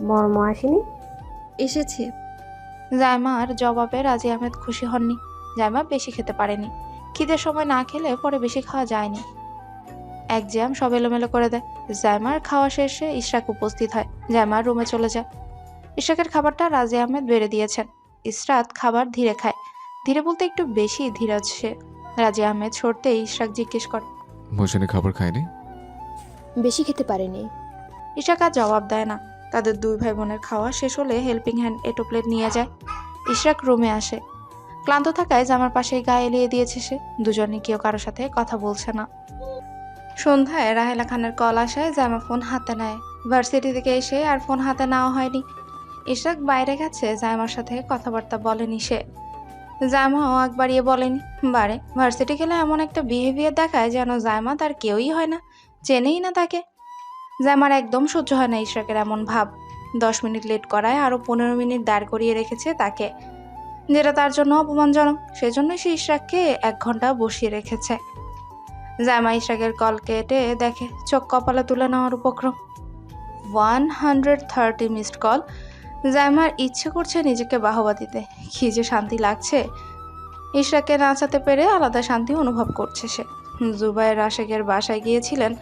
মর্ম আসেনি? এসেছে। জাইমার জবাবে রাজি আহমেদ খুশি হননি। জাইমা বেশি খেতে পারেনি। খিদের সময় না খেলে পরে বেশি খাওয়া যায়নি। এক জ্যাম সব এলোমেলো করে দেয়। জাইমার খাওয়া শেষে ইশরাক উপস্থিত হয়। জাইমার রুমে চলে যায়। ইশরাকের খাবারটা রাজি আহমেদ বেড়ে দিয়েছেন। ইশরাত খাবার ধীরে খায়। ধীরে বলতে একটু বেশি ধীরজ সে। রাজি আহমেদ সরতেই ইশরাক জিজ্ঞেস করে, মোশানি খাবার খায়নি? বেশি খেতে পারেনি। ইশরাক আর জবাব দেয় না। তাদের দুই ভাই বোনের খাওয়া শেষ হলে হেল্পিং হ্যান্ড এটো প্লেট নিয়ে যায়। ইশরাক রুমে আসে। ক্লান্ত থাকায় জামার পাশেই গা এলিয়ে দিয়েছে সে। দুজনে কেউ কারোর সাথে কথা বলছে না। সন্ধ্যায় রাহেলা খানের কল আসায় জামা ফোন হাতে নেয়। ভার্সিটি থেকে এসে আর ফোন হাতে নেওয়া হয়নি। ইশরাক বাইরে গেছে, জায়মার সাথে কথাবার্তা বলেনি সে। জায়মাও আগ বাড়িয়ে বলেনি। বারে ভার্সিটি গেলে এমন একটা বিহেভিয়ার দেখায় যেন জায়মা তার কেউই হয় না, চেনেই না তাকে। জায়মার একদম সহ্য হয় না ইশরাকের এমন ভাব। 10 মিনিট লেট করায় আরো 15 মিনিট দাঁড় করিয়ে রেখেছে তাকে, যেটা তার জন্য অপমানজনক। সেজন্যই সে ইশরাককে 1 ঘন্টা বসিয়ে রেখেছে। জায়মা ইশরাকের কল কেটে দেখে চোখ কপালে তুলে নেওয়ার উপক্রম। 130 মিসড কল। জায়মার ইচ্ছে করছে নিজেকে বাহবা দিতে। কি যে শান্তি লাগছে। ইশরাককে নাচাতে পেরে আলাদা শান্তি অনুভব করছে সে। জুবায়ের আশেকের বাসায় গিয়েছিলেন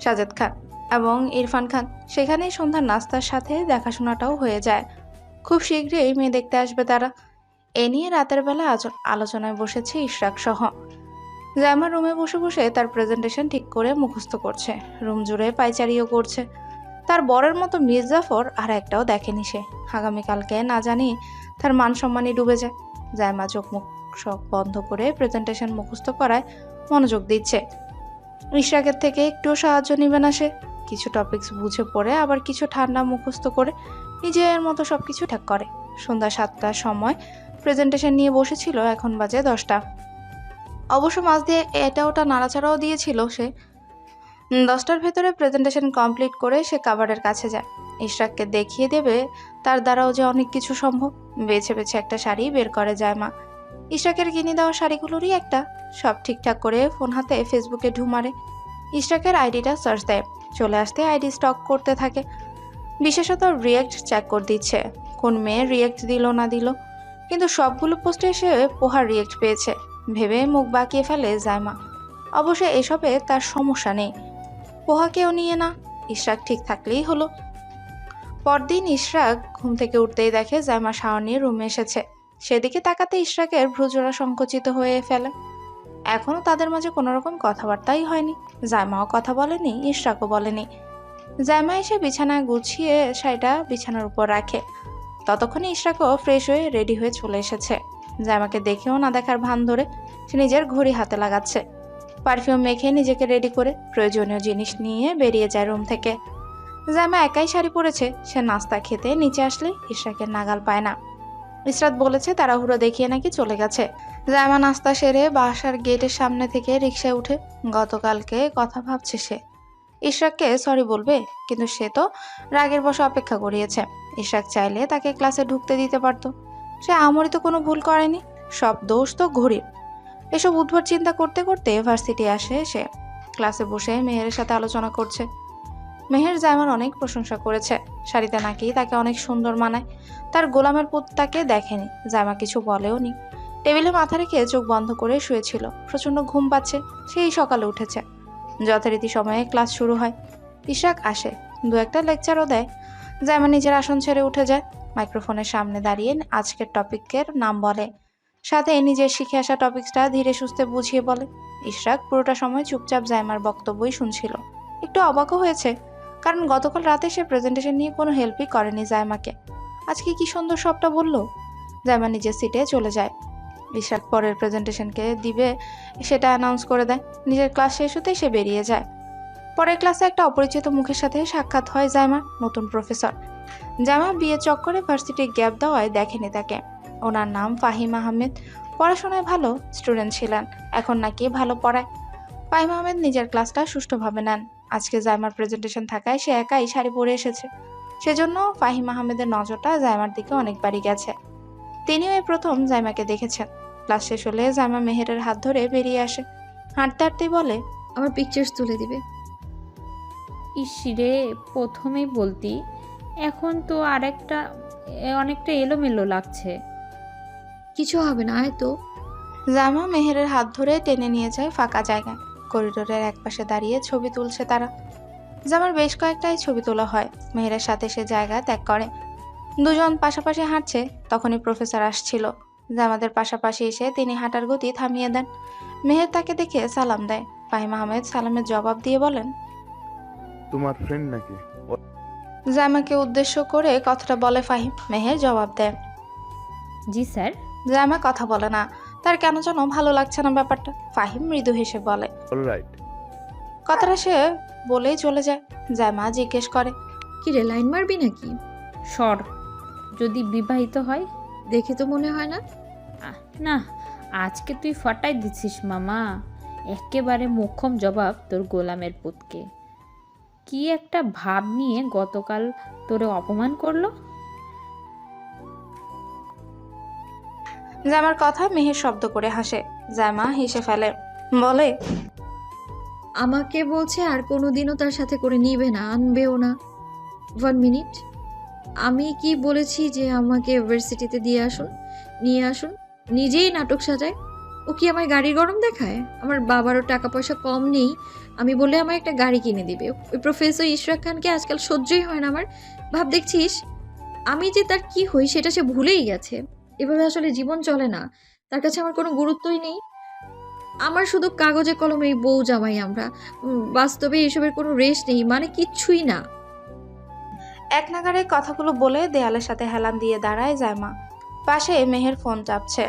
সাজেদ খান এবং ইরফান খান। সেখানেই সন্ধ্যার নাস্তার সাথে দেখাশোনাটাও হয়ে যায়। খুব শীঘ্রই মেয়ে দেখতে আসবে তারা। এ নিয়ে রাতের বেলা আলোচনায় বসেছে ইশরাক সহ। জায়মা রুমে বসে বসে তার প্রেজেন্টেশন ঠিক করে মুখস্থ করছে। রুম জুড়ে পায়চারিও করছে। তার বরের মতো মির্জাফর আর একটাও দেখেনি সে। আগামীকালকে না জানি তার মান সম্মানই ডুবে যায়। জায়মা চোখ মুখ সব বন্ধ করে প্রেজেন্টেশন মুখস্থ করায় মনোযোগ দিচ্ছে। ইশরাকের থেকে একটুও সাহায্য নিবে না সে। কিছু টপিকস বুঝে পড়ে আবার কিছু ঠান্ডা মুখস্থ করে নিজের মতো সবকিছু ঠিক করে। সন্ধ্যা 7টার সময় প্রেজেন্টেশন নিয়ে বসেছিল, এখন বাজে 10টা। অবশ্য মাঝ দিয়ে এটা ওটা নাড়াচাড়াও দিয়েছিল সে। 10টার ভেতরে প্রেজেন্টেশন কমপ্লিট করে সে কাভারের কাছে যায়। ইশরাককে দেখিয়ে দেবে তার দ্বারাও যে অনেক কিছু সম্ভব। বেছে বেছে একটা শাড়ি বের করে জায়মা। ইশরাকের কিনে দেওয়া শাড়িগুলোরই একটা। সব ঠিকঠাক করে ফোন হাতে ফেসবুকে ঢু মারে। ইশরাকের আইডিটা সার্চ দেয়। চলে আসতে আইডি স্টক করতে থাকে। বিশেষত রিয়েক্ট চেক করে দিচ্ছে কোন মেয়ে রিয়েক্ট দিল না দিল। কিন্তু সবগুলো পোস্টে সে পোহার রিয়েক্ট পেয়েছে ভেবে মুখ বাঁকিয়ে ফেলে জায়মা। অবশ্য এসবে তার সমস্যা নেই। পোহা কেউ নিয়ে না, ইশরাক ঠিক থাকলেই হলো। পরদিন ইশরাক ঘুম থেকে উঠতেই দেখে জায়মা শাওয়ার নিয়ে রুমে এসেছে। সেদিকে তাকাতে ইশরাকের ভ্রুজোড়া সংকুচিত হয়ে ফেলে। এখনো তাদের মাঝে কোনো রকম কথাবার্তাই হয়নি। জায়মাও কথা বলেনি, ইশরাকও বলেনি। জায়মা এসে বিছানায় গুছিয়ে শাড়িটা বিছানার উপর রাখে। ততক্ষণে ইশরাকও ফ্রেশ হয়ে রেডি হয়ে চলে এসেছে। জায়মাকে দেখেও না দেখার ভান ধরে সে নিজের ঘড়ি হাতে লাগাচ্ছে। পারফিউম মেখে নিজেকে রেডি করে প্রয়োজনীয় জিনিস নিয়ে বেরিয়ে যায় রুম থেকে। জায়মা একাই শাড়ি পরেছে। সে নাস্তা খেতে নিচে আসলে ইশরাকের নাগাল পায় না। ইশরাত বলেছে তাড়াহুড়ো দেখিয়ে নাকি চলে গেছে। জায়মা নাস্তা সেরে বাসার গেটের সামনে থেকে রিকশায় উঠে গতকালকে কথা ভাবছে সে। ইশরাককে সরি বলবে, কিন্তু সে তো রাগের বশে অপেক্ষা করিয়েছে। ইশরাক চাইলে তাকে ক্লাসে ঢুকতে দিতে পারত। সে আমরি তো কোনো ভুল করেনি, সব দোষ তো ঘড়ির। এসব উদ্ভট চিন্তা করতে করতে ভার্সিটি আসে সে। ক্লাসে বসে মেহেরের সাথে আলোচনা করছে। মেহের জায়মার অনেক প্রশংসা করেছে। শাড়িতে নাকি তাকে অনেক সুন্দর মানায়। তার গোলামের পুত তাকে দেখেনি, জায়মা কিছু বলেও নি। টেবিলে মাথা রেখে চোখ বন্ধ করে শুয়েছিল। প্রচন্ড ঘুম পাচ্ছে। সেই সকালে উঠেছে। যথারীতি সময়ে ক্লাস শুরু হয়। ইশরাক আসে, দু একটা লেকচারও দেয়। জায়মা নিজের আসন ছেড়ে উঠে যায়। মাইক্রোফোনের সামনে দাঁড়িয়ে আজকের টপিকের নাম বলে, সাথে নিজের শিখে আসা টপিকসটা ধীরে সুস্থে বুঝিয়ে বলে। ইশরাক পুরোটা সময় চুপচাপ জায়মার বক্তব্যই শুনছিল। একটু অবাকও হয়েছে, কারণ গতকাল রাতে সে প্রেজেন্টেশন নিয়ে কোনো হেল্পই করেনি জায়মাকে। আজকে কি সুন্দর সবটা বলল। জায়মা নিজের সিটে চলে যায়। ইশরাক পরের প্রেজেন্টেশনকে দিবে সেটা অ্যানাউন্স করে দেয়। নিজের ক্লাস শেষ হতে সে বেরিয়ে যায়। পরের ক্লাসে একটা অপরিচিত মুখের সাথে সাক্ষাৎ হয় জায়মার, নতুন প্রফেসর। জায়মা বিয়ে চক্করে ভার্সিটির গ্যাপ দেওয়ায় দেখেনি তাকে। ওনার নাম ফাহিম আহমেদ। পড়াশোনায় ভালো স্টুডেন্ট ছিলেন, এখন নাকি ভালো পড়ায়। ফাহিম আহমেদ নিজের ক্লাসটা সুষ্ঠুভাবে নেন। আজকে জায়মার প্রেজেন্টেশন থাকায় সে একাই শাড়ি পরে এসেছে। সেজন্য ফাহিম আহমেদের নজরটা জায়মার দিকে অনেকবারই গেছে। তিনিও এই প্রথম জায়মাকে দেখেছেন। ক্লাস শেষ হলে জায়মা মেহেরের হাত ধরে বেরিয়ে আসে। হাঁটতে হাঁটতেই বলে, আমার পিকচার্স তুলে দিবে। ইস রে, প্রথমেই বলতি এখন তো অনেকটা এলোমেলো লাগছে। কিছু হবে না, আয় তো। জামা মেহেরের হাত ধরে টেনে নিয়ে যায় ফাঁকা জায়গায়। করিডোরের একপাশে দাঁড়িয়ে ছবি তুলছে তারা। জামার বেশ কয়েকটাই ছবি তোলা হয়। মেহেরের সাথে সে জায়গা ত্যাগ করে। দুজন পাশাপাশি হাঁটছে, তখনই প্রফেসর আসছিল। জামাদের পাশাপাশি এসে তিনি হাঁটার গতি থামিয়ে দেন। মেহের তাকে দেখে সালাম দেয়। ফাহিম আহমেদ সালামের জবাব দিয়ে বলেন, তোমার ফ্রেন্ড নাকি? জামাকে উদ্দেশ্য করে কথাটা বলে ফাহিম। মেহের জবাব দেয়। জি স্যার। জামা কথা বলে না, তার কেন যেন ভালো লাগছে না ব্যাপারটা। ফাহিম মৃদু হেসে বলে, অলরাইট। কথাটা সে বলেই চলে যায়। জামা জিজ্ঞেস করে, কি রে, লাইন মারবি নাকি? সর। যদি বিবাহিত হয়? দেখে তো মনে হয় না। না, আজকে তুই ফাটাই দিচ্ছিস মামা। একেবারে মোক্ষম জবাব তোর গোলামের পুতকে। কি একটা ভাব নিয়ে গতকাল তোরে অপমান করলো। জামার কথা মেহের শব্দ করে হাসে। জামা হেসে ফেলে, বলে, আমাকে বলছে আর কোনোদিনও তার সাথে করে নিবে না, আনবেও না। 1 মিনিট, আমি কি বলেছি যে আমাকে ইউনিভার্সিটিতে নিয়ে আসুন? নিজেই নাটক সাজায়। ও কি আমায় গাড়ি গরম দেখায়? আমার বাবারও টাকা পয়সা কম নেই, আমি বলে আমায় একটা গাড়ি কিনে দিবে। ওই প্রফেসর ইশরাক খানকে আজকাল সহ্যই হয় না আমার। ভাব দেখছিস আমি যে তার কি হই সেটা সে ভুলেই গেছে। এভাবে আসলে জীবন চলে না, তার কাছে আমার কোনো গুরুত্বই নেই। আমার শুধু কাগজে কলমে এই বউ জামাই আমরা, বাস্তবে এসবের কোনো রেশ নেই, মানে কিচ্ছুই না। এক নাগাড়ে কথাগুলো বলে দেয়ালের সাথে হেলান দিয়ে দাঁড়ায় জামা। পাশে মেহের ফোন চাপছে।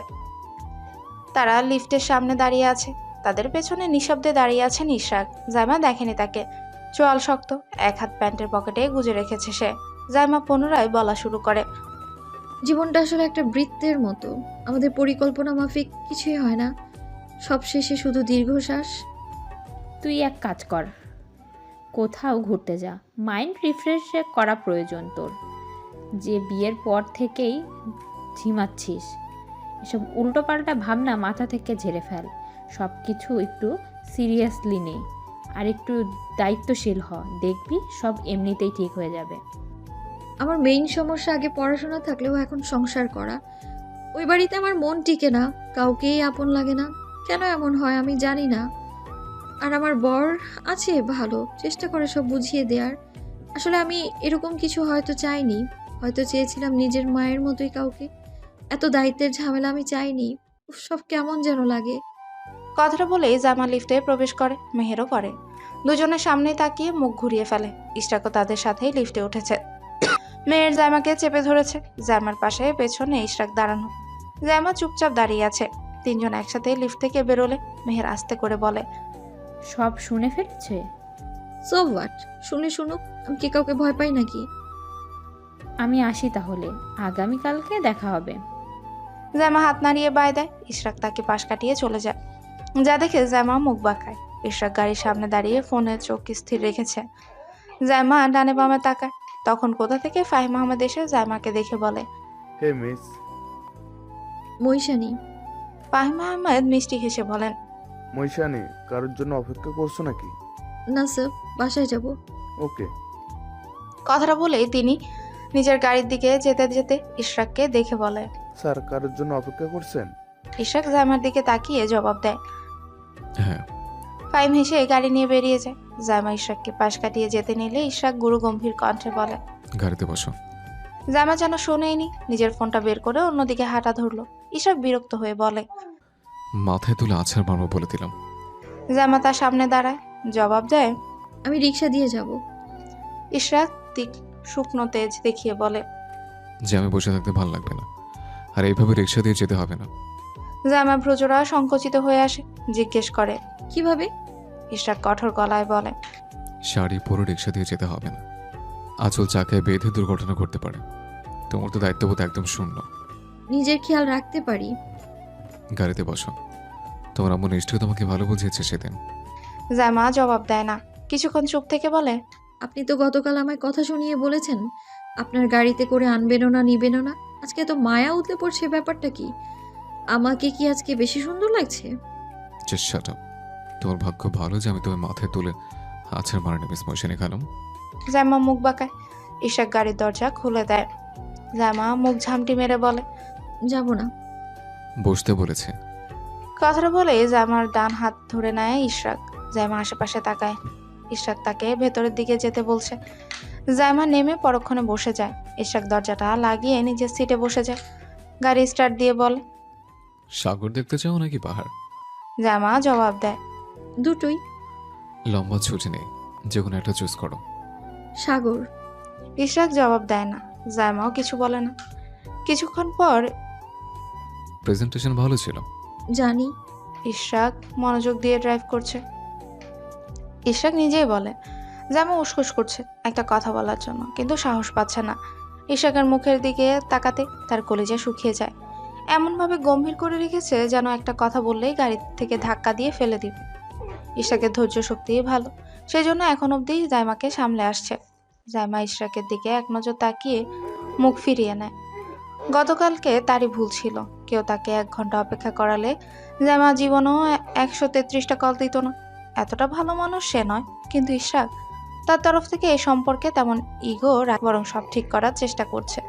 তারা লিফটের সামনে দাঁড়িয়ে আছে। তাদের পেছনে নিঃশব্দে দাঁড়িয়ে আছেন ইশরাক। জামা দেখেনি তাকে। চোয়াল শক্ত, এক হাত প্যান্টের পকেটে গুজে রেখেছে সে। জামা পুনরায় বলা শুরু করে, জীবনটা আসলে একটা বৃত্তের মতো, আমাদের পরিকল্পনা মাফিক কিছুই হয় না, সব শেষে শুধু দীর্ঘশ্বাস। তুই এক কাজ কর, কোথাও ঘুরতে যা। মাইন্ড রিফ্রেশ করা প্রয়োজন তোর। যে বিয়ের পর থেকেই ঝিমাচ্ছিস, এসব উল্টোপাল্টা ভাবনা মাথা থেকে ঝেড়ে ফেল। সব কিছু একটু সিরিয়াসলি নে, আর একটু দায়িত্বশীল হ। দেখবি সব এমনিতেই ঠিক হয়ে যাবে। আমার মেইন সমস্যা আগে পড়াশোনা থাকলেও এখন সংসার করা। ওই বাড়িতে আমার মন টিকে না, কাউকেই আপন লাগে না। কেন এমন হয় আমি জানি না। আর আমার বর আছে ভালো, চেষ্টা করে সব বুঝিয়ে দেওয়ার। আসলে আমি এরকম কিছু হয়তো চাইনি, হয়তো চেয়েছিলাম নিজের মায়ের মতোই কাউকে। এত দায়িত্বের ঝামেলা আমি চাইনি। উফ, সব কেমন যেন লাগে। কথাটা বলেই জামা লিফটে প্রবেশ করে। মেহেরও করে। দুজনের সামনে তাকিয়ে মুখ ঘুরিয়ে ফেলে। ইশরাকও তাদের সাথেই লিফটে উঠেছে। মেয়ের জামাকে চেপে ধরেছে। জামার পাশে পেছনে ইশরাক দাঁড়ানো। জামা চুপচাপ দাঁড়িয়ে আছে। তিনজন একসাথে লিফট থেকে বেরোলে মেহের আস্তে করে বলে, সব শুনে ফেলেছে? সো হোয়াট, শুনে শুনুক, আমি কি কাউকে ভয় পাই নাকি? আমি আসি তাহলে, আগামীকালকে দেখা হবে। জামা হাত নাড়িয়ে বায় দেয়। ইশরাক তাকে পাশ কাটিয়ে চলে যায়। যা দেখে জামা মুখ বাঁকায়। ইশরাক গাড়ির সামনে দাঁড়িয়ে ফোনে চোখ স্থির রেখেছে। জামা ডানে বামে তাকায়। তখন কোথা থেকে ফাহিম আহমেদ এসে জামাকে দেখে বলে, হে মিস। মৈশানি। ফাহিম আহমেদ মিষ্টি হেসে বলেন, মৈশানি, কারোর জন্য অপেক্ষা করছো নাকি? না স্যার, বাসায় যাব। ওকে। কথাটা বলেই তিনি নিজের গাড়ির দিকে যেতে যেতে ইশরাককে দেখে বলে, স্যার, কারোর জন্য অপেক্ষা করছেন? ইশরাক জামার দিকে তাকিয়ে জবাব দেয়। হ্যাঁ। ফাহিম হেসে গাড়ি নিয়ে বেরিয়ে যায়। জামা ইশরাককে পাশ কাটিয়ে যেতে নিলে ইশরাক গুরু গম্ভীর কণ্ঠে বলে, গাড়িতে বসো। জামা যেন শোনেইনি, নিজের ফোনটা বের করে অন্যদিকে হাঁটা ধরলো। ইশরাক বিরক্ত হয়ে বলে, মাথায় তুলে আছাড় মারবো বলে দিলাম। জামা তার সামনে দাঁড়ায়। জবাব দেয়, আমি রিক্সা দিয়ে যাব। ইশরাক শুকনো তেজ দেখিয়ে বলে, যে আমি বসে থাকতে ভালো লাগবে না, আর এইভাবে রিক্সা দিয়ে যেতে হবে না। জামা ভ্রজরা সংকুচিত হয়ে আসে। জিজ্ঞেস করে, কিভাবে? ইশরাক কঠোর গলায় বলে, শাড়ি পরে রিক্সা দিয়ে যেতে হবে না। আঁচল চাকায় বেঁধে দুর্ঘটনা ঘটতে পারে। তোমার তো দায়িত্ববোধ একদম শূন্য। নিজের খেয়াল রাখতে পারি। গাড়িতে বসো। তোমার আম্মু নিশ্চয়ই তোমাকে ভালো বুঝিয়েছে সেদিন। জামা জবাব দেয় না। কিছুক্ষণ চুপ থেকে বলে, আপনি তো গতকাল আমায় কথা শুনিয়ে বলেছেন আপনার গাড়িতে করে আনবেনও না নিবেনও না। আজকে তো মায়া উতলে পড়ছে, ব্যাপারটা কি? আমাকে কি আজকে বেশি সুন্দর লাগছে? Just shut up. তোমার ভাগ্য ভালো যে আমি তোমার মাথায় তুলে আছাড় মারিনি মিস মৈশানি খানম। জামা মুখ বাঁকায়। ইশরাক গাড়ির দরজা খুলে দেয়। জামা মুখ ঝামটি মেরে বলে, যাব না। বসতে বলেছে। কথাটা বলে জামার ডান হাত ধরে নেয় ইশরাক। জামা আশেপাশে তাকায়। ইশরাক তাকে ভেতরের দিকে যেতে বলছে। জামা নেমে পরক্ষণে বসে যায়। ইশরাক দরজাটা লাগিয়ে নিজের সিটে বসে যায়। গাড়ি স্টার্ট দিয়ে বলে, সাগর দেখতে চাও নাকি পাহাড়? জামা জবাব দেয়, দুটোই। লম্বা ছুটি নেই, যে কোনো একটা চুজ করো। সাগর। ইশরাক জবাব দেয় না। জামাও কিছু বলে না। কিছুক্ষণ পর প্রেজেন্টেশন ভালো ছিল। জানি। ইশরাক মনোযোগ দিয়ে ড্রাইভ করছে। ইশরাক নিজেই বলে, জামা উসখুস করছে একটা কথা বলার জন্য, কিন্তু সাহস পাচ্ছে না। ইশরাকের মুখের দিকে তাকাতে তার কলিজা শুকিয়ে যায়। এমনভাবে গম্ভীর করে রেখেছে যেন একটা কথা বললেই গাড়ি থেকে ধাক্কা দিয়ে ফেলে দিবে। ইশরাকের ধৈর্য শক্তি ভালো, সেই জন্য এখন অবধি জাইমাকে সামলে আসছে। জাইমা ইশরাকের দিকে এক নজর তাকিয়ে মুখ ফিরিয়ে নেয়। গতকালকে তারই ভুল ছিল। কেউ তাকে 1 ঘন্টা অপেক্ষা করালে জাইমা জীবনেও 133টা কল দিত না। এতটা ভালো মানুষ সে নয়, কিন্তু ইশরাক তার তরফ থেকে এই সম্পর্কে তেমন ইগো বরং সব ঠিক করার চেষ্টা করছে।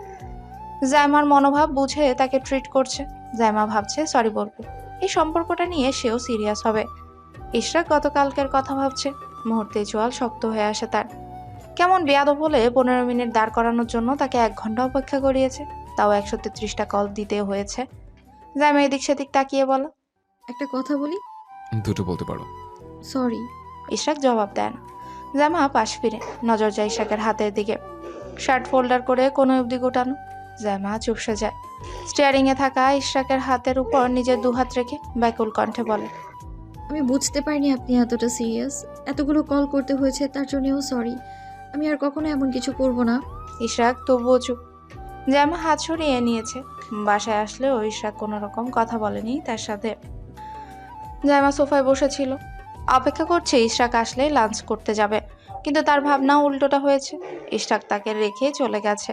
জাইমার মনোভাব বুঝে তাকে ট্রিট করছে। জাইমা ভাবছে সরি বলবে, এই সম্পর্কটা নিয়ে সেও সিরিয়াস হবে। ইশরাক গতকালকের কথা ভাবছে। মুহূর্তে চোয়াল শক্ত হয়ে আসে তার। কেমন বেয়াদব বলে 15 মিনিট দাঁড় করানোর জন্য তাকে 1 ঘন্টা অপেক্ষা করিয়েছে, তাও 133টা কল দিতে হয়েছে। জাইমা এদিক সেদিক তাকিয়ে বলে, একটা কথা বলি। দুটো বলতে পারো। সরি। ইশরাক জবাব দেয় না। জামা পাশ ফিরে নজর যায় ইশরাকের হাতের দিকে। শার্ট ফোল্ডার করে কোনো অবধি গোটানো। জামা চুপসে যায়। স্টিয়ারিং এ থাকা ইশরাকের হাতের উপর নিজের 2 হাত রেখে ব্যাকুল কণ্ঠে বলে, আমি বুঝতে পারিনি আপনি এতটা সিরিয়াস। এতগুলো কল করতে হয়েছে, তার জন্যও সরি। আমি আর কখনো এমন কিছু করব না। ইশরাক তবুও চুপ। জামা হাত সরিয়ে নিয়েছে। বাসায় আসলেও ইশরাক কোনো রকম কথা বলেনি তার সাথে। জামা সোফায় বসেছিল, অপেক্ষা করছে ইশরাক আসলে লাঞ্চ করতে যাবে, কিন্তু তার ভাবনা উল্টোটা হয়েছে। ইশরাক তাকে রেখে চলে গেছে।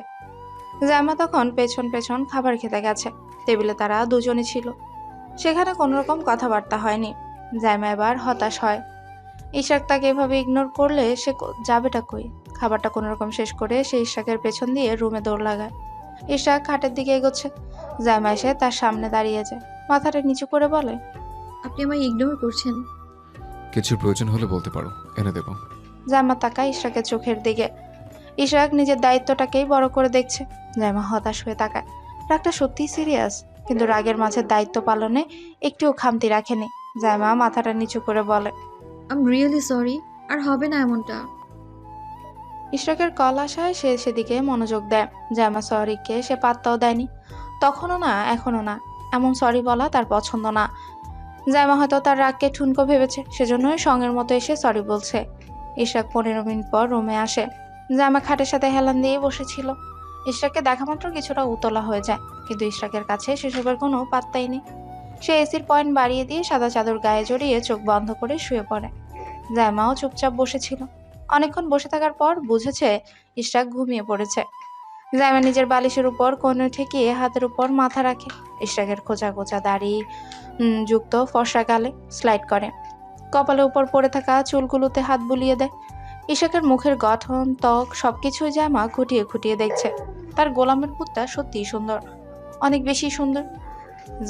জামা তখন পেছন পেছন খাবার খেতে গেছে। টেবিলে তারা দুজনই ছিল। সেখানে কোনো রকম কথাবার্তা হয়নি। জামা এবার হতাশ হয়। ইশরাক তাকে এভাবে ইগনোর করলে সে যাবেটা কই? খাবারটা কোনো রকম শেষ করে সে ইশরাকের পেছন দিয়ে রুমে দৌড় লাগায়। ইশরাক খাটের দিকে এগোচ্ছে। জামা এসে তার সামনে দাঁড়িয়ে যায়। মাথাটা নিচু করে বলে, আপনি আমায় ইগনোর করছেন। কিছু প্রয়োজন হলে বলতে পারো, এনে দেবো। জামা তাকায় ইশরাকের চোখের দিকে। ইশরাক নিজের দায়িত্বটাকেই বড় করে দেখছে। জামা হতাশ হয়ে তাকায়। রাগটা সত্যিই সিরিয়াস, কিন্তু রাগের মাঝে দায়িত্ব পালনে একটুও খামতি রাখেনি। জামা মাথাটা নিচু করে বলে, আই এম রিয়েলি সরি। আর হবে না এমনটা। ইশরাকের কল আসায় সে সেদিকে মনোযোগ দেয়। জামা সরিকে সে পাত্তাও দেয়নি। তখনও না, এখনো না। এমন সরি বলা তার পছন্দ না। জামা হয়তো তার রাগকে ঠুনকো ভেবেছে, সেজন্যই সঙ্গের মতো এসে সরি বলছে। ইশরাক 15 মিনিট পর রুমে আসে। জামা খাটের সাথে হেলান দিয়ে বসেছিল। ইশরাককে দেখা মাত্র কিছুটা উতলা হয়ে যায়, কিন্তু ইশরাকের কাছে সেসবের কোনো পাত্তাই নেই। সে এসির পয়েন্ট বাড়িয়ে দিয়ে সাদা চাদর গায়ে জড়িয়ে চোখ বন্ধ করে শুয়ে পড়ে। জামাও চুপচাপ বসেছিল। অনেকক্ষণ বসে থাকার পর বুঝেছে ইশরাক ঘুমিয়ে পড়েছে। জামা নিজের বালিশের উপর কোণে ঠেকিয়ে হাতের উপর মাথা রাখে। ইশরাকের খোঁচা খোঁচা দাড়ি যুক্ত ফর্সা গালে স্লাইড করে। কপালের উপর পড়ে থাকা চুলগুলোতে হাত বুলিয়ে দেয়। ইশরাকের মুখের গঠন, ত্বক সবকিছুই জামা খুঁটিয়ে খুঁটিয়ে দেখছে। তার গোলামের পুতটা সত্যিই সুন্দর, অনেক বেশি সুন্দর।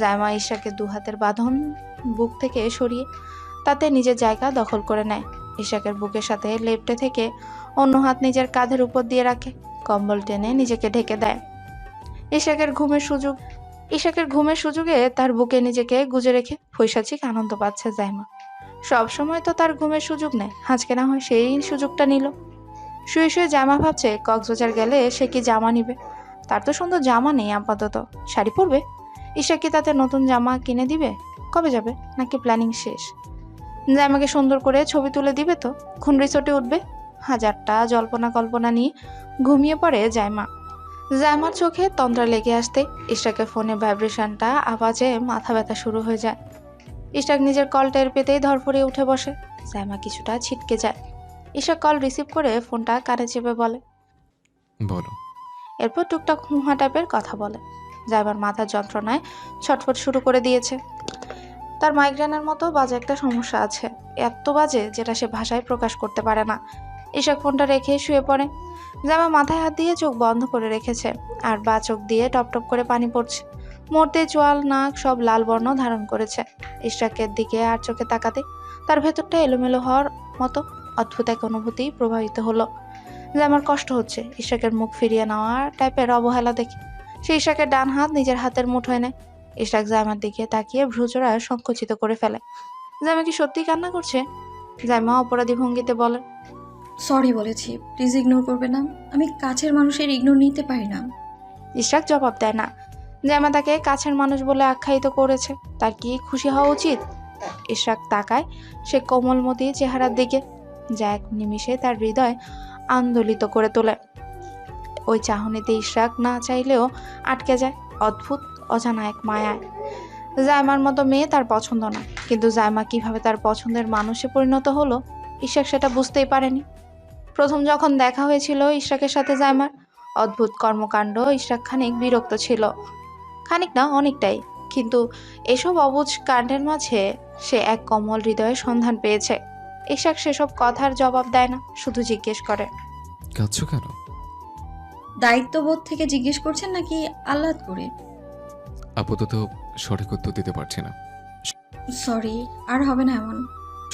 জামা ইশরাকের 2 হাতের বাঁধন বুক থেকে সরিয়ে তাতে নিজের জায়গা দখল করে নেয়। ইশরাকের বুকের সাথে লেপ্টে থেকে অন্য হাত নিজের কাঁধের উপর দিয়ে রাখে। কম্বল টেনে নিজেকে ঢেকে দেয়। ইশরাকের ঘুমের সুযোগে তার বুকে নিজেকে গুজে রেখে পৈশাচিক আনন্দ পাচ্ছে জাইমা। সব সময় তো তার ঘুমের সুযোগ নেয়, আজকে না হয় সেই সুযোগটা নিল। শুয়ে শুয়ে জামা ভাবছে কক্সবাজার গেলে সে কি জামা নিবে। তার তো সুন্দর জামা নেই আপাতত। শাড়ি পরবে? ঈশা কি তাতে নতুন জামা কিনে দিবে? কবে যাবে? নাকি প্ল্যানিং শেষ? জামাকে সুন্দর করে ছবি তুলে দিবে তো? খুন রিসোর্টে উঠবে? হাজারটা জল্পনা কল্পনা নিয়ে ঘুমিয়ে পড়ে জাইমা। জাইমার চোখে তন্দ্রা লেগে আসতে ইশরাকের ফোনে ভাইব্রেশনটা আওয়াজে মাথা ব্যথা শুরু হয়ে যায়। ইশরাক নিজের কল টের পেতেই ধরফড়িয়ে উঠে বসে। জাইমা কিছুটা ছিটকে যায়। ইশরাক কল রিসিভ করে ফোনটা কানে চেপে বলে, বলো। এরপর টুকটাক হুহা টাইপের কথা বলে। জাইমার মাথার যন্ত্রণায় ছটফট শুরু করে দিয়েছে। তার মাইগ্রেনের মতো বাজে একটা সমস্যা আছে, এত বাজে যেটা সে ভাষায় প্রকাশ করতে পারে না। ইশরাক ফোনটা রেখে শুয়ে পড়ে। জামা মাথায় হাত দিয়ে চোখ বন্ধ করে রেখেছে, আর বা চোখ দিয়ে টপ টপ করে পানি পড়ছে। মুহূর্তে চোয়াল নাক সব লাল বর্ণ ধারণ করেছে। ইশরাকের দিকে আর চোখে তাকাতে তার ভেতরটা এলোমেলো হওয়ার মতো অদ্ভুত এক অনুভূতি প্রভাবিত হলো। জামার কষ্ট হচ্ছে ইশরাকের মুখ ফিরিয়ে নেওয়া টাইপের অবহেলা দেখে। সে ইশরাকের ডান হাত নিজের হাতের মুঠোয় নেয়। ইশরাক জামার দিকে তাকিয়ে ভ্রুজোড়া সংকুচিত করে ফেলে। জামা কি সত্যি কান্না করছে? জামা অপরাধী ভঙ্গিতে বলে, সরি বলেছি, প্লিজ ইগনোর করবে না। আমি কাছের মানুষের ইগনোর নিতে পারি না। ইশরাক জবাব দেয় না। জামা তাকে কাছের মানুষ বলে আখ্যায়িত করেছে, তার কি খুশি হওয়া উচিত? ইশরাক তাকায় সে কোমলমতি চেহারার দিকে, যা এক নিমিষে তার হৃদয় আন্দোলিত করে তোলে। ওই চাহনিতে ইশরাক না চাইলেও আটকে যায় অদ্ভুত অজানা এক মায়ায়। জায়মার মতো মেয়ে তার পছন্দ না, কিন্তু জায়মা কিভাবে তার পছন্দের মানুষে পরিণত হলো ইশরাক সেটা বুঝতেই পারেনি। প্রথম যখন দেখা হয়েছিল ইশরাকের সাথে জায়মার, অদ্ভুত কর্মকাণ্ড ইশরাক খানিক বিরক্ত ছিল। খানিক না, অনেকটাই। কিন্তু এসব অবুঝ কাণ্ডের মাঝে সে এক কোমল হৃদয়ের সন্ধান পেয়েছে। ইশরাক সেসব কথার জবাব দেয় না, শুধু জিজ্ঞেস করে, কাঁদছো কেন? দায়িত্ববোধ থেকে জিজ্ঞেস করছেন নাকি আহ্লাদ করে? আপাতত সঠিক উত্তর দিতে পারছি না। সরি, আর হবে না এমন।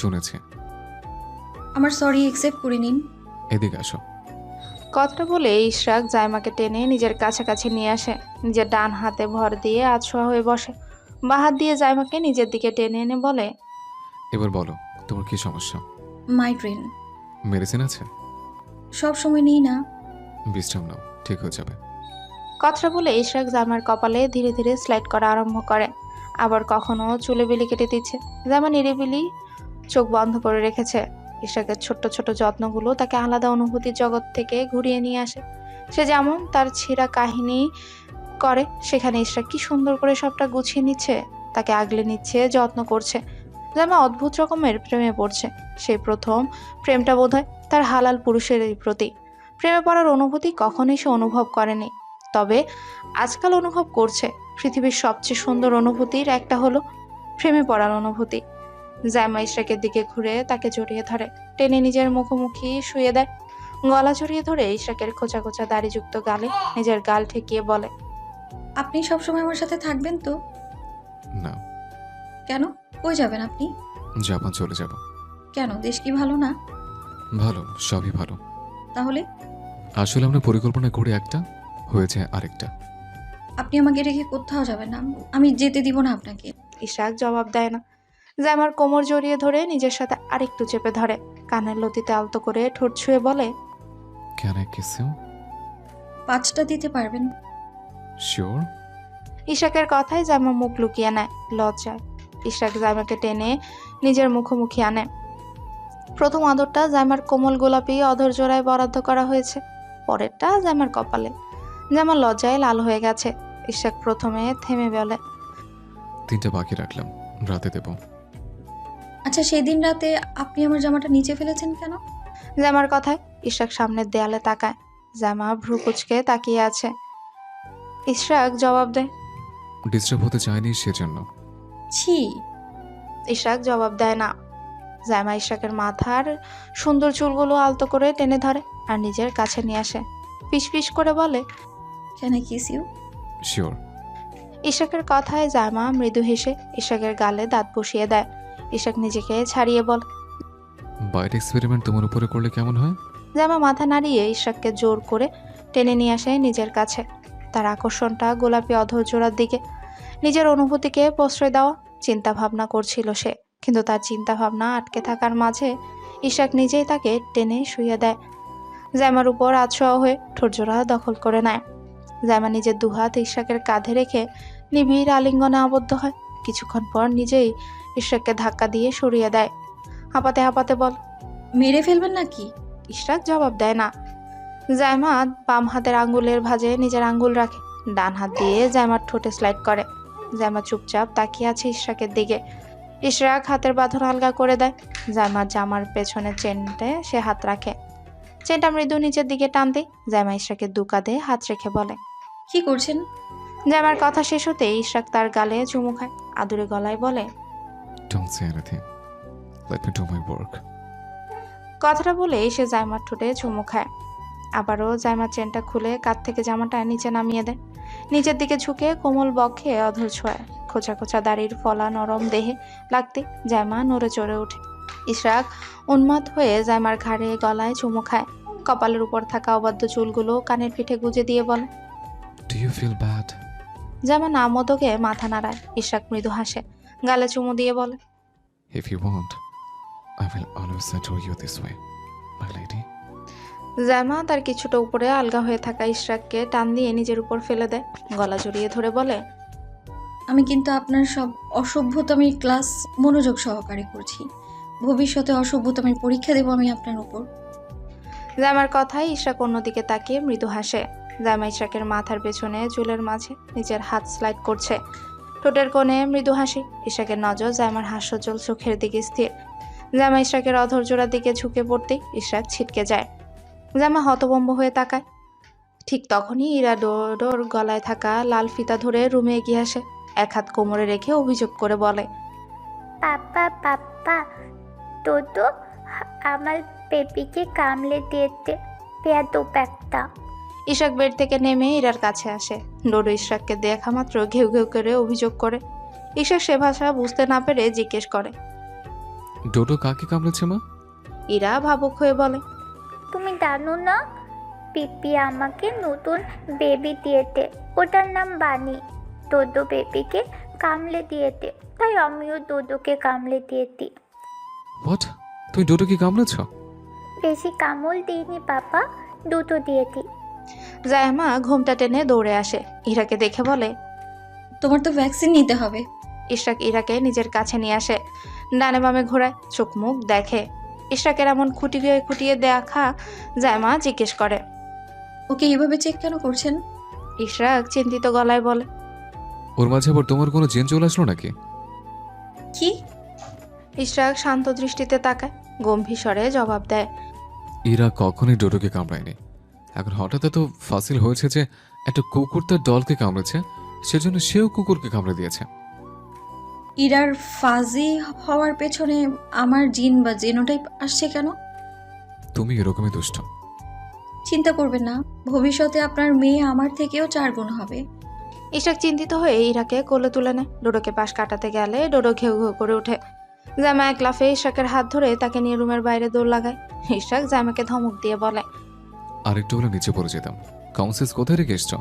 শুনেছি। আমার সরি অ্যাকসেপ্ট করে নিন। এদিকে আসো। কথাটা বলে ইশরাক জায়মাকে টেনে নিজের কাছাকাছি নিয়ে আসে। নিজের ডান হাতে ভর দিয়ে আছোয়া হয়ে বসে, বাঁ হাত দিয়ে জায়মাকে নিজের দিকে টেনে এনে বলে, এবার বলো, তোমার কি সমস্যা? মাইগ্রেন। মেডিসিন আছে? সব সময় নিই না। বিশ্রাম নাও, ঠিক হয়ে যাবে। কথাটা বলে ইশরাক জামার কপালে ধীরে ধীরে স্লাইড করা আরম্ভ করে। আবার কখনো চুলে বিলি কেটে দিচ্ছে। জামা নিরিবিলি চোখ বন্ধ করে রেখেছে। ইশরাকের ছোট্ট ছোট যত্নগুলো তাকে আলাদা অনুভূতির জগৎ থেকে ঘুরিয়ে নিয়ে আসে। সে যেমন তার ছেঁড়া কাহিনী করে, সেখানে ইশরাক কি সুন্দর করে সবটা গুছিয়ে নিচ্ছে, তাকে আগলে নিচ্ছে, যত্ন করছে। জামা অদ্ভুত রকমের প্রেমে পড়ছে। সেই প্রথম প্রেমটা বোধহয় তার হালাল পুরুষের প্রতি। প্রেমে পড়ার অনুভূতি কখনোই সে অনুভব করেনি, তবে আজকাল অনুভব করছে। পৃথিবীর সবচেয়ে সুন্দর অনুভূতির একটা হলো প্রেমে পড়ার অনুভূতি। জায়মা ইশরাকের দিকে ঘুরে তাকে জড়িয়ে ধরে, টেনে নিজের মুখোমুখি শুয়ে দেয়। গলা জড়িয়ে ধরে ইশরাকের খোঁচা খোঁচা দাড়িযুক্ত গালে নিজের গাল ঠেকিয়ে বলে, আপনি সবসময় আমার সাথে থাকবেন তো? না। কেন? কই যাবেন আপনি? জাপান চলে যাব। কেন, দেশ কি ভালো না? ভালো, সবই ভালো। তাহলে আসলে আমরা পরিকল্পনা করে একটা, হয়েছে আরেকটা। আপনি আমাকে রেখে কোথাও যাবেন না। আমি যেতে দিব না আপনাকে। ইশরাক জবাব দেয় না। জায়মার কোমর জড়িয়ে ধরে নিজের সাথে আরেকটু চেপে ধরে, কানের লতিতে আলতো করে ঠোঁট ছুঁয়ে বলে, ক্যান আই কিস ইউ? 5টা দিতে পারবেন? শিওর। ইশরাকের কথায় জায়মা মুখ লুকিয়ে নেয় লজ্জায়। ইশরাক জায়মাকে টেনে নিজের মুখোমুখি আনে। প্রথম আদরটা জায়মার কোমল গোলাপি অধর জোড়ায় বরাদ্দ করা হয়েছে, পরেরটা জায়মার কপালে। জায়মা লজ্জায় লাল হয়ে গেছে। ইশরাক প্রথমে থেমে বলে, 3টা বাকি রাখলাম, রাতে দেব। আচ্ছা, সেদিন রাতে আপনি আমার জামাটা নিচে ফেলেছেন কেন? জায়মার কথায় ইশরাক সামনের দেয়ালে তাকায়। জায়মা ভ্রু কুঁচকে তাকিয়ে আছে। ইশরাক জবাব দেয়, ডিস্টার্ব হতে চাইনি সেজন্য। ছি। ইশরাক জবাব দেয় না। জায়মা ইশরাকের মাথার সুন্দর চুলগুলো আলতো করে টেনে ধরে আর নিজের কাছে নিয়ে আসে। পিস পিস করে বলে, can I kiss you? Sure. ইশরাকের কথায় জায়মা মৃদু হেসে ইশরাকের গালে দাঁত বসিয়ে দেয়। ইশরাক নিজেকে ছাড়িয়ে বলে, বাইট এক্সপেরিমেন্ট তোমার উপরে করলে কেমন হয়? জায়মা মাথা নাড়িয়ে ইশরাককে জোর করে টেনে নিয়ে আসে নিজের কাছে। তার আকর্ষণটা গোলাপি অধর জোড়ার দিকে। নিজের অনুভূতিকে প্রশ্রয় দেওয়া চিন্তা ভাবনা করছিল সে, কিন্তু তার চিন্তা ভাবনা আটকে থাকার মাঝে ইশরাক নিজেই তাকে টেনে শুইয়ে দেয়। জায়মার উপর আছোয়া হয়ে ঠোঁটজোড়া দখল করে নেয়। জায়মা নিজের দুহাত ইশরাকের কাঁধে রেখে নিবিড় আলিঙ্গনে আবদ্ধ হয়। কিছুক্ষণ পর নিজেই ইশরাককে ধাক্কা দিয়ে সরিয়ে দেয়। হাঁপাতে হাঁপাতে বল, মেরে ফেলবেন নাকি? ইশরাক জবাব দেয় না। জায়মা বাম হাতের আঙ্গুলের ভাঁজে নিজের আঙ্গুল রাখে, ডান হাত দিয়ে জায়মার ঠোঁটে স্লাইড করে। জায়মা চুপচাপ তাকিয়ে আছে ইশরাকের দিকে। ইশরাক হাতের বাঁধন আলগা করে দেয়। জায়মার জামার পেছনে চেনটে সে হাত রাখে। চেনটা মৃদু নিচের দিকে টানতে জায়মা ইশরাকের দু কাঁধে হাত রেখে বলে, কি করছেন? জায়মার কথা শেষ হতেই ইশরাক তার গালে চুমু খায়, আদুরে গলায় বলে, don't say anything, let me do my work. কথাটা বলে সে জাইমার ঠোঁটে চুমু খায়। আবারও জাইমার চেনটা খুলে কাঁধ থেকে জামাটা নিচে নামিয়ে দেয়। নিচের দিকে ঝুঁকে কোমল বক্ষে অধর ছোঁয়ায়। খোঁচা খোঁচা দাড়ির ফলা নরম দেহে লাগতে জাইমা নড়ে চড়ে ওঠে। ইশরাক উন্মাদ হয়ে জাইমার ঘাড়ে গলায় চুমু খায়। কপালের উপর থাকা অবাধ্য চুলগুলো কানের পিঠে গুজে দিয়ে বলে। Do you feel bad? Zaima নামোদকে মাথা নাড়ায়। ইশরাক মৃদু হাসে, গালে চুমু দিয়ে বলে, if you want I will always adore you this way, my lady. Zaima তার কিছুটা উপরে আলগা হয়ে থাকা ইশরাককে টান দিয়ে নিজের উপর ফেলে দেয়। গলা জড়িয়ে ধরে বলে, আমি কিন্তু আপনার সব অসভ্যতামির ক্লাস মনোযোগ সহকারে করছি। ভবিষ্যতে অসভ্যতামির পরীক্ষা দেব আমি আপনার উপর। জাইমার কথায় ইশরাক অন্যদিকে তাকিয়ে মৃদু হাসে। জাইমা ইশরাকের মাথার পেছনে চুলের মাঝে নিজের হাত স্লাইড করছে। ঠোঁটের কোণে মৃদু হাসি। ইশরাকের নজর জাইমার হাস্যজ্জ্বল চোখের দিকে স্থির। জাইমা ইশরাকের অধর জোড়ার দিকে ঝুঁকে পড়তেই ইশরাক ছিটকে যায়। জাইমা হতভম্ব হয়ে তাকায়। ঠিক তখনই ইরা ডোডোর গলায় থাকা লাল ফিতা ধরে রুমে এগিয়ে আসে। এক হাত কোমরে রেখে অভিযোগ করে বলে, পাপা পাপা তো আমার বেবিকে কামড়ে দিয়েছে বেয়াদব একটা। ইশরাক বেড থেকে নেমে ইরার কাছে আসে। ডোডো ইশরাককে দেখা মাত্র ঘেউ ঘেউ করে অভিযোগ করে। ইশরাক সে ভাষা বুঝতে না পেরে জিজ্ঞেস করে। ডোডো কাকে কামড়েছে মা? ইরা ভাবুক হয়ে বলে, তুমি জানো না, পিপি আমাকে নতুন বেবি দিয়েছে, ওটার নাম বানি। দোদো বেবিকে কামড়ে দিয়েছে, তাই আমিও দোদোকে কামড়ে দিয়েছি। হোয়াট? তুমি ডোডোকে কামড়েছ? বেশি কামড় দিইনি পাপা, দুটো দিয়েছি। জাইমা ঘুমটা টেনে দৌড়ে আসে। ইরাকে দেখে বলে, তোমার তো ভ্যাকসিন নিতে হবে। ইশরাক ইরাকে নিজের কাছে নিয়ে আসে। ডানে বামে ঘোরায়, চোখ মুখ দেখে। ইশরাকের এমন খুঁটিয়ে খুঁটিয়ে দেখা জাইমা জিজ্ঞেস করে। ওকে এভাবে চেক কেন করছেন? ইশরাক চিন্তিত গলায় বলে, ওর মাঝে আবার তোমার কোনো জেন চলে আসলো নাকি? কি? ইশরাক শান্ত দৃষ্টিতে তাকায়, গম্ভীর স্বরে জবাব দেয়, ইরা কখনোই ডোডোকে কামড়ায়নি। এখন হঠাৎ এত ফাসিল হয়েছে যে একটা কুকুর তার দলকে কামড়েছে, সেজন্য সেও কুকুরকে কামড়ে দিয়েছে। ইরার ফাজি হওয়ার পেছনে আমার জিন বা জেনোটাইপ আসছে কেন? তুমি এরকমই দুষ্ট। চিন্তা করবেন না, ভবিষ্যতে আপনার মেয়ে আমার থেকেও 4 গুণ হবে। ইশরাক চিন্তিত হয়ে ইরাকে কোলে তুলে নেয়। ডোডোকে পাশ কাটাতে গেলে ডোডো ঘেউ ঘেউ করে ওঠে। জামা এক লাফে ইশরাকের হাত ধরে তাকে নিয়ে রুমের বাইরে দৌড় লাগায়। ইশরাক জামাকে ধমক দিয়ে বলে, আরেকটু হলে নিচে পড়ে যেতাম। কাউন্সিলস কোথায় রেখে এসছো?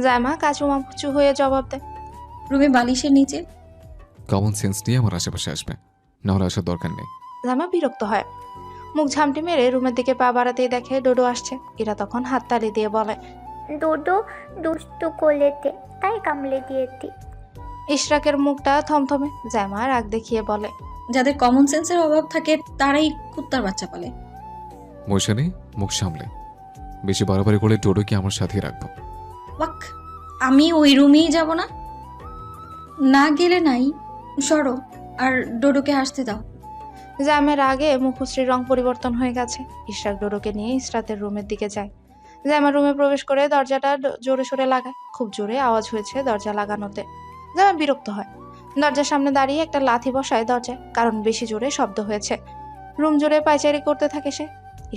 জামা কাচু মামুচু হয়ে জবাব দেয়, রুমে বালিশের নিচে। কমন সেন্স নিয়ে আমার আশেপাশে আসবে, নাহলে আসার দরকার নেই। জামা বিরক্ত হয়। মুখ ঝামটি মেরে রুমের দিকে পা বাড়াতেই দেখে ডোডো আসছে। ইরা তখন হাততালি দিয়ে বলে, দোদো দুষ্টু করেছে, তাই কামড়ে দিয়েছি। ইশরাকের মুখটা থমথমে। জামা রাগ দেখিয়ে বলে, যাদের কমন সেন্সের অভাব থাকে তারাই কুত্তার বাচ্চা পালে। মশানি, মুখ সামলে। বেশি বাড়াবাড়ি করলে ডোডোকে আমার সাথেই রাখবো। ওয়াক, আমি ওই রুমেই যাব না। না গেলে নাই, সরো আর ডোডোকে আসতে দাও। জামের আগে মুখশ্রীর রং পরিবর্তন হয়ে গেছে। ইশরাক ডোডোকে নিয়ে ইসরাতের রুমের দিকে যায়। জামা রুমে প্রবেশ করে দরজাটা জোরে সোরে লাগায়। খুব জোরে আওয়াজ হয়েছে দরজা লাগানোতে। জামা বিরক্ত হয়। দরজার সামনে দাঁড়িয়ে একটা লাথি বসায় দরজায়, কারণ বেশি জোরে শব্দ হয়েছে। রুম জোরে পায়চারি করতে থাকে সে।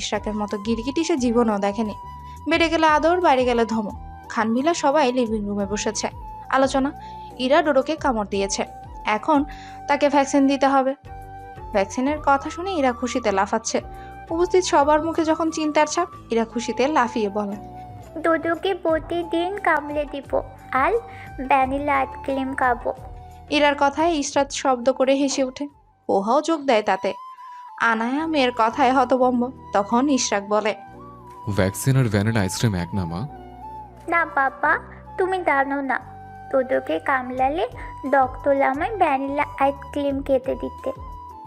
ইশরাকের মতো গিরগিটি সে জীবনও দেখেনি। বেড়ে গেলে আদর, বাইরে গেলে ধমক। খানবিলা সবাই লিভিং রুমে বসেছে। আলোচনা, ইরা ডোডোকে কামড় দিয়েছে, এখন তাকে ভ্যাকসিন দিতে হবে। ভ্যাকসিনের কথা শুনে ইরা খুশিতে লাফাচ্ছে। উপস্থিত সবার মুখে যখন চিন্তার ছাপ, ইরা খুশিতে লাফিয়ে বলে, দোদোকে প্রতিদিন কামড়ে দিব আর ভ্যানিলা আইসক্রিম খাবো। ইরার কথায় ইসরাত শব্দ করে হেসে ওঠে। ওহাও যোগ দেয় তাতে। আনায়া মেয়ের কথায় হতভম্ব। তখন ইশরাক বলে, ভ্যাকসিন আর ভ্যানিলা আইসক্রিম এক না মা? না বাবা, তুমি জানো না, দোদোকে কামড়ালে ডক্টর আমায় ভ্যানিলা আইসক্রিম খেতে দিতে।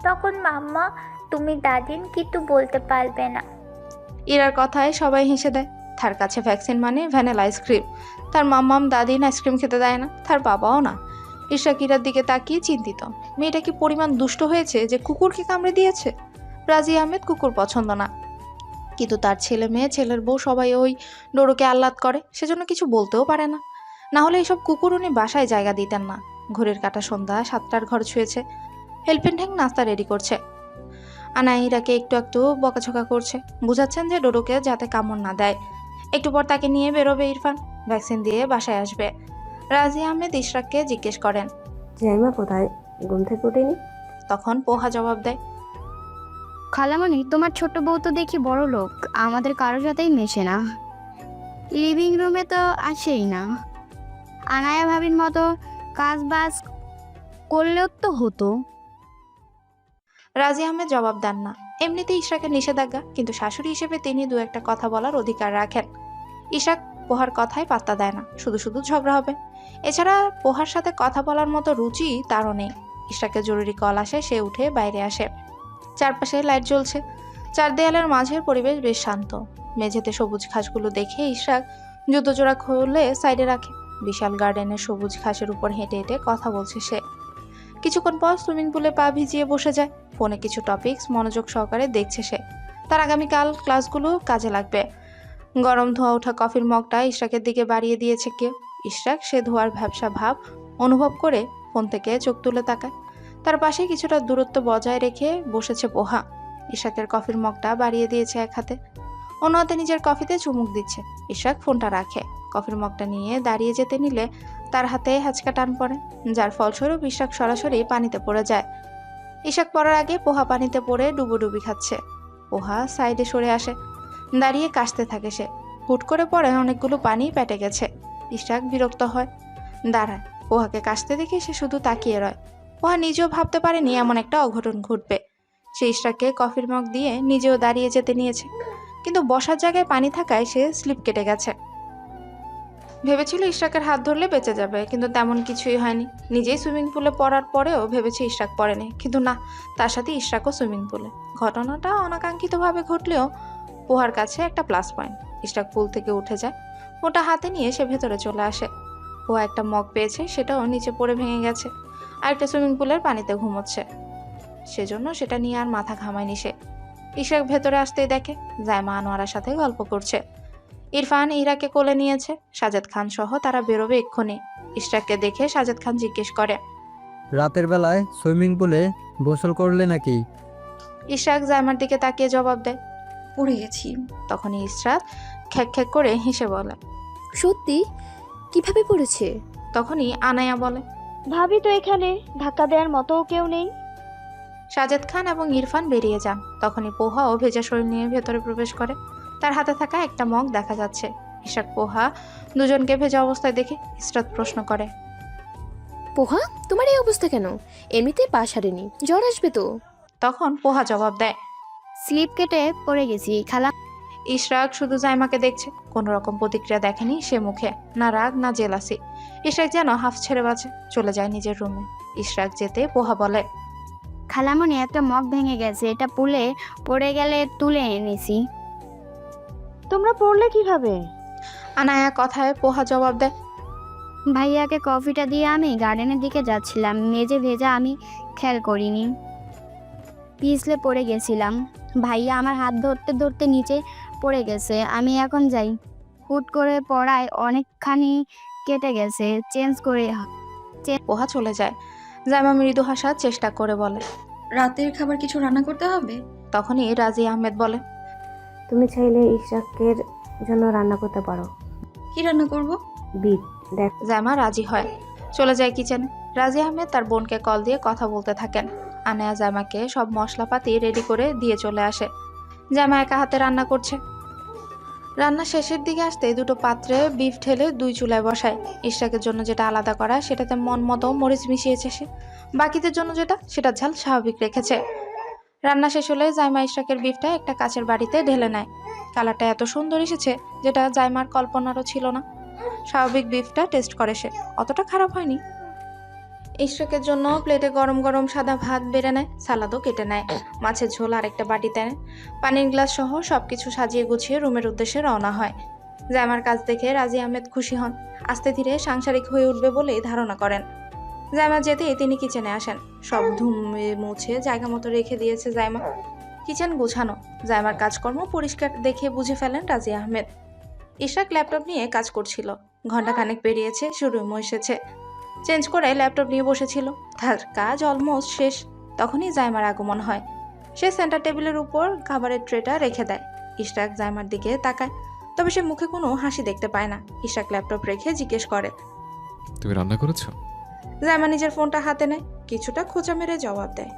তখন মাম্মা তুমি দাদিন কিছু বলতে পারবে না। ইরার কথায় সবাই হেসে দেয়। তার কাছে ভ্যাকসিন মানে ভ্যানিলা আইসক্রিম। তার মাম্মাম দাদিন আইসক্রিম খেতে দেয় না, তার বাবাও না। ইশরাক ইরার দিকে তাকিয়ে চিন্তিত। মেয়েটা কি পরিমাণ দুষ্ট হয়েছে যে কুকুরকে কামড়ে দিয়েছে? রাজি আহমেদ কুকুর পছন্দ না, কিন্তু তার ছেলে মেয়ে, ছেলের বউ সবাই ওই ডোডোকে আহ্লাদ করে, সেজন্য কিছু বলতেও পারে না। না হলে এইসব কুকুর উনি বাসায় জায়গা দিতেন না। ঘড়ির কাঁটা সন্ধ্যা 7টার ঘর ছুঁয়েছে। হেল্পিং হ্যান্ড নাস্তা রেডি করছে। আনা ইরাকে একটু একটু বকাঝকা করছে, বুঝাচ্ছেন যে ডোডোকে যাতে কামড় না দেয়। একটু পর তাকে নিয়ে বেরোবে ইরফান, ভ্যাকসিন দিয়ে বাসায় আসবে। রাজি আহমেদ ইশরাককে জিজ্ঞেস করেন, জাইমা কোথায়? ঘুম থেকে উঠেনি? তখন পোহা জবাব দেয়, খালামণি, তোমার ছোট বউ তো দেখি বড় লোক, আমাদের কারোর সাথেই মেশে না, লিভিং রুমে তো আসেই না। আনায়া ভাবির মতো কাজ বাজ করলেও তো হতো। রাজি আহমেদ জবাব দেন না। এমনিতে ইশরাকের নিষেধাজ্ঞা, কিন্তু শাশুড়ি হিসেবে তিনি দু একটা কথা বলার অধিকার রাখেন। ইশরাক পোহার কথায় পাত্তা দেয় না, শুধু শুধু ঝগড়া হবে। এছাড়া পোহার সাথে কথা বলার মতো রুচি তারও নেই। ইশরাকের জরুরি কল আসে, সে উঠে বাইরে আসে। চারপাশে লাইট জ্বলছে, চার দেয়ালের মাঝের পরিবেশ বেশ শান্ত। মেঝেতে সবুজ ঘাসগুলো দেখে ইশরাক জুতো জোড়া খুলে সাইডে রাখে। বিশাল গার্ডেনের সবুজ ঘাসের উপর হেঁটে হেঁটে কথা বলছে সে। কিছুক্ষণ পর সুইমিং পুলে পা ভিজিয়ে বসে যায়। ফোনে কিছু টপিকস মনোযোগ সহকারে দেখছে সে। তার আগামীকাল ক্লাসগুলো কাজে লাগবে। গরম ধোয়া ওঠা কফির মগটা ইশরাকের দিকে বাড়িয়ে দিয়েছে কেউ। ইশরাক সে ধোয়ার ভ্যাবসা ভাব অনুভব করে ফোন থেকে চোখ তুলে তাকায়। তার পাশে কিছুটা দূরত্ব বজায় রেখে বসেছে পোহা। ইশরাকের কফির মগটা বাড়িয়ে দিয়েছে এক হাতে, অন্য হাতে নিজের কফিতে চুমুক দিচ্ছে। ইশরাক ফোনটা রাখে, কফির মগটা নিয়ে দাঁড়িয়ে যেতে নিলে তার হাতে হ্যাচকা টান পড়ে, যার ফলস্বরূপ ইশরাক সরাসরি পানিতে পড়ে যায়। ইশরাক পড়ার আগে পোহা পানিতে পড়ে ডুবোডুবি খাচ্ছে। পোহা সাইডে সরে আসে, দাঁড়িয়ে কাশতে থাকে সে। হুট করে পড়ে অনেকগুলো পানি পেটে গেছে। ইশরাক বিরক্ত হয়, দাঁড়ায়। পোহাকে কাশতে দেখে সে শুধু তাকিয়ে রয়। পোহা নিজেও ভাবতে পারেনি এমন একটা অঘটন ঘটবে। সে ইশরাককে কফির মগ দিয়ে নিজেও দাঁড়িয়ে যেতে নিয়েছে, কিন্তু বসার জায়গায় পানি থাকায় সে স্লিপ কেটে গেছে। ভেবেছিল ইশরাকের হাত ধরলে বেঁচে যাবে, কিন্তু তেমন কিছুই হয়নি। নিজেই সুইমিং পুলে পড়ার পরেও ভেবেছে ইশরাক পড়েনি, কিন্তু না, তার সাথে ইশরাকও সুইমিং পুলে। ঘটনাটা অনাকাঙ্ক্ষিতভাবে ঘটলেও পোহার কাছে একটা প্লাস পয়েন্ট। ইশরাক পুল থেকে উঠে যায়, ওটা হাতে নিয়ে সে ভেতরে চলে আসে। পোহা একটা মগ পেয়েছে, সেটাও নিচে পড়ে ভেঙে গেছে। আরেকটা সুইমিং পুলের পানিতে ঘুমোচ্ছে, সেজন্য সেটা নিয়ে আর মাথা ঘামায়নি সে। ইশরাক ভেতরে আসতেই দেখে জাইমা আনোয়ারার সাথে গল্প করছে। ইরফান ইরাকে কোলে নিয়েছে, সাজেদ খান সহ তারা বেরোবে এক্ষুনি। ইশরাককে দেখে সাজেদ খান জিজ্ঞেস করে, রাতের বেলায় সুইমিং পুলে গোসল করলে নাকি? ইশরাক জাইমার দিকে তাকিয়ে জবাব দেয়। পড়ে গেছি। তখনই ইশরাক খ্যাক খ্যাক করে হেসে বলে। সত্যি? কিভাবে পড়েছে? তখনই আনায়া বলে, ভাবি তো এখানে, ধাক্কা দেওয়ার মতো কেউ নেই। সাজেদ খান এবং ইরফান বেরিয়ে যান। তখনই পোহাও ভেজা শরীর নিয়ে ভেতরে প্রবেশ করে। তার হাতে থাকা একটা মগ দেখা যাচ্ছে। ইশরাক পোহা দুজনকে ভেজা অবস্থায় দেখে ইশরাত প্রশ্ন করে, পোহা, তোমার এই অবস্থা কেন? এমনিতে পা সারেনি, জ্বর আসবে তো। তখন পোহা জবাব দেয়, স্লিপ কেটে পড়ে গেছি খালা। ইশরাক শুধু জাইমাকে দেখছে, কোনো রকম প্রতিক্রিয়া দেখেনি সে মুখে, না রাগ না জেলাসি। ইশরাক যেন হাফ ছেড়ে বাঁচে, চলে যায় নিজের রুমে। ইশরাক যেতে পোহা বলে, খালামণি, একটা মগ ভেঙে গেছে, এটা পুলে পড়ে গেলে তুলে এনেছি। তোমরা পড়লে কিভাবে? আনায়া কথায় পোহা জবাব দেয়, ভাইয়াকে কফিটা দিয়ে আমি গার্ডেনের দিকে যাচ্ছিলাম, মেজে ভেজা, আমি খেয়াল করিনি, পিছলে পড়ে গেছিলাম। ভাইয়া আমার হাত ধরতে ধরতে নিচে পড়ে গেছে। আমি এখন যাই, হুট করে পড়ায় অনেকখানি কেটে গেছে, চেঞ্জ করে। পোহা চলে যায়। জাইমা মৃদু হাসার চেষ্টা করে বলে। রাতের খাবার কিছু রান্না করতে হবে? তখনই রাজি আহমেদ বলে, তুমি চাইলে ইশরাকের জন্য রান্না করতে পারো। কি রান্না করব? বিট দেখ। জাইমা রাজি হয়, চলে যায় কিচেনে। রাজি আহমেদ তার বোনকে কল দিয়ে কথা বলতে থাকেন। আনায়া জাইমাকে সব মশলাপাতি রেডি করে দিয়ে চলে আসে। জাইমা একা হাতে রান্না করছে। রান্না শেষের দিকে আসতে দুটো পাত্রে বিফ ঢেলে দুই চুলায় বসায়। ইশরাকের জন্য যেটা আলাদা করা, সেটাতে মন মতো মরিচ মিশিয়েছে সে। বাকিদের জন্য যেটা, সেটা ঝাল স্বাভাবিক রেখেছে। রান্না শেষ হলে জাইমা ইশরাকের বিফটা একটা কাচের বাড়িতে ঢেলে নেয়। কালারটা এত সুন্দর এসেছে যেটা জাইমার কল্পনারও ছিল না। স্বাভাবিক বিফটা টেস্ট করে সে, অতটা খারাপ হয়নি। ইশরাকের জন্য প্লেটে গরম গরম সাদা ভাত বেড়ে নেয়, সালাদও কেটে নেয়, মাছের ঝোল আর একটা বাটিতে নেয়, পানির গ্লাস সহ সবকিছু সাজিয়ে গুছিয়ে রুমের উদ্দেশ্যে রওনা হয়। জাইমার কাজ দেখে রাজি আহমেদ খুশি হন, আস্তে ধীরে সাংসারিক হয়ে উঠবে বলেই ধারণা করেন। জাইমা যেতেই তিনি কিচেনে আসেন। সব ধুমে মুছে জায়গা মতো রেখে দিয়েছে জাইমা। কিচেন গোছানো, জাইমার কাজকর্ম পরিষ্কার দেখে বুঝে ফেলেন রাজি আহমেদ। ইশরাক ল্যাপটপ নিয়ে কাজ করছিল। ঘন্টাখানেক পেরিয়েছে, শুরুমও এসেছে, চেঞ্জ করে ল্যাপটপ নিয়ে বসেছিল। তার কাজ অলমোস্ট শেষ। তখনই জাইমার আগমন হয়। সে সেন্টার টেবিলের উপর খাবারের ট্রেটা রেখে দেয়। ইশরাক জাইমার দিকে তাকায়, তবে সে মুখে কোনো হাসি দেখতে পায় না। ইশরাক ল্যাপটপ রেখে জিজ্ঞেস করে, তুমি রান্না করেছো? জাইমা নিজের ফোনটা হাতে নেয়, কিছুটা খোঁচা মেরে জবাব দেয়,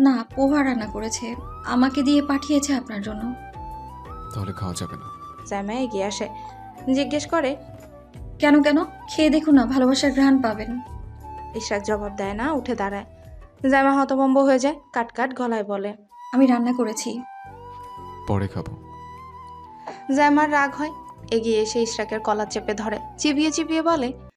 না, পোহা রান্না করেছে, আমাকে দিয়ে পাঠিয়েছে আপনার জন্য। তাহলে খাওয়া যাবে না। জাইমা এগিয়ে আসে, জিজ্ঞেস করে, কেন কেন? খেয়ে দেখুন না, ভালোবাসার ঘ্রাণ পাবেন। ইশরাক জবাব দেয় না, উঠে দাঁড়ায়। জাইমা হতভম্ব হয়ে যায়, কাট গলায় বলে, আমি রান্না করেছি। পরে খাবো। জাইমার রাগ হয়, এগিয়ে এসে ইশরাকের কলার চেপে ধরে, চিবিয়ে বলে,